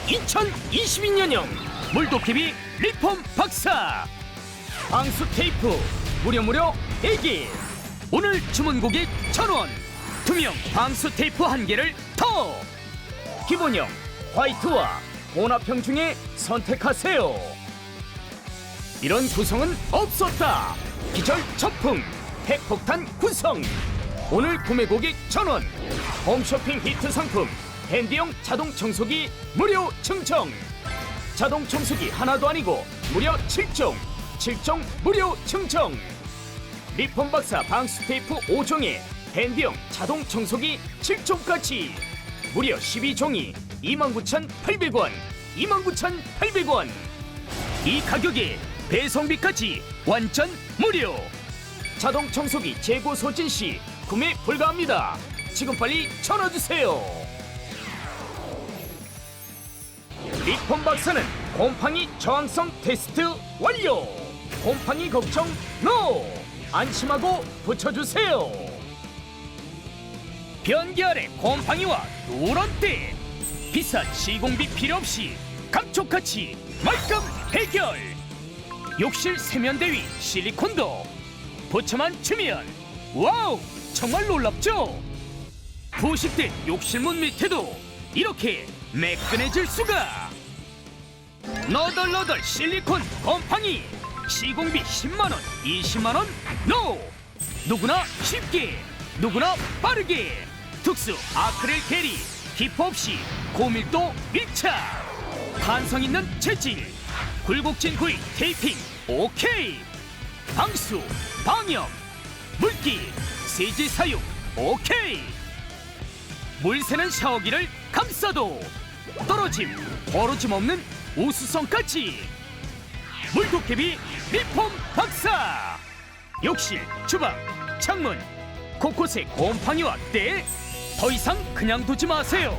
2022년형 물도깨비 리폼 박사 방수 테이프 무려 대기. 오늘 주문 고객 1,000원. 투명 방수 테이프 1개를 더. 기본형 화이트와 혼합형 중에 선택하세요. 이런 구성은 없었다. 기절 첫풍 핵폭탄 구성. 오늘 구매 고객 1,000원. 홈쇼핑 히트 상품 핸디용 자동 청소기 무료 증정. 자동 청소기 하나도 아니고 무려 7종 무료 증정. 리폼 박사 방수 테이프 5종에 핸디용 자동 청소기 7종까지 무려 12종이 29,800원. 29,800원. 이 가격에 배송비까지 완전 무료. 자동 청소기 재고 소진 시 구매 불가합니다. 지금 빨리 전화 주세요. 리폼 박사는 곰팡이 저항성 테스트 완료. 곰팡이 걱정 NO. 안심하고 붙여주세요. 변기 아래 곰팡이와 누런때 비싼 시공비 필요 없이 감촉같이 말끔 해결. 욕실 세면대 위 실리콘도 붙여만 주면 와우, 정말 놀랍죠? 부식된 욕실문 밑에도 이렇게 매끈해질 수가. 너덜너덜 실리콘 곰팡이 시공비 10만원 20만원 NO. 누구나 쉽게 누구나 빠르게 특수 아크릴 계리 기포 없이 고밀도 밀착. 탄성 있는 재질 굴곡진 부위 테이핑 오케이. 방수 방염 물기 세제 사용 오케이. 물 새는 샤워기를 감싸도 떨어짐 버러짐 없는 우수성까지. 물도깨비 리폼 박사. 욕실 주방 창문 곳곳에 곰팡이와 때 더 이상 그냥 두지 마세요.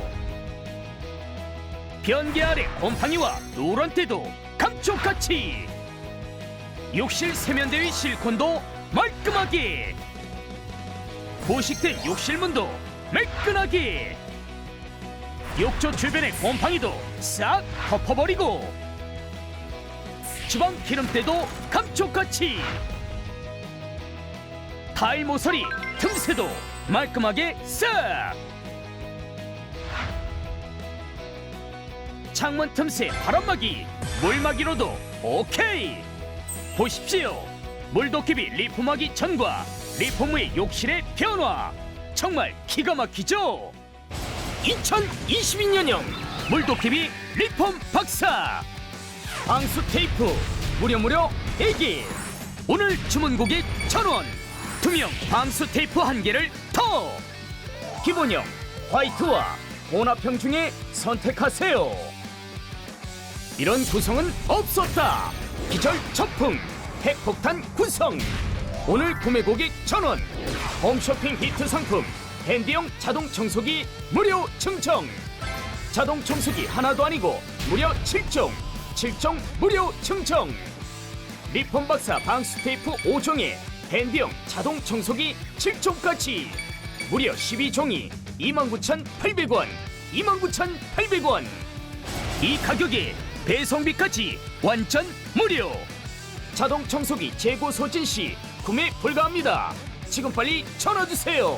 변기 아래 곰팡이와 누런 때도 감촉같이. 욕실 세면대 위 실리콘도 말끔하게. 부식된 욕실문도 매끈하게. 욕조 주변의 곰팡이도 싹 덮어버리고 주방 기름때도 감촉같이. 타일 모서리 틈새도 말끔하게 싹. 창문 틈새 바람막이 물막이로도 오케이. 보십시오. 물도깨비 리폼하기 전과 리폼 후의 욕실의 변화 정말 기가 막히죠? 2022년형 물도깨비 리폼 박사 방수 테이프 무려 대기. 오늘 주문 고객 1,000원. 투명 방수 테이프 1개를 더. 기본형 화이트와 혼합형 중에 선택하세요. 이런 구성은 없었다. 기절 첫풍 핵폭탄 구성. 오늘 구매 고객 1,000원. 홈쇼핑 히트 상품 핸디용 자동 청소기 무료 증정. 자동 청소기 하나도 아니고 무려 7종 무료 증정. 리폼 박사 방수 테이프 5종에 핸디용 자동 청소기 7종까지 무려 12종이 29,800원. 29,800원. 이 가격에 배송비까지 완전 무료. 자동 청소기 재고 소진 시 구매 불가합니다. 지금 빨리 전화 주세요.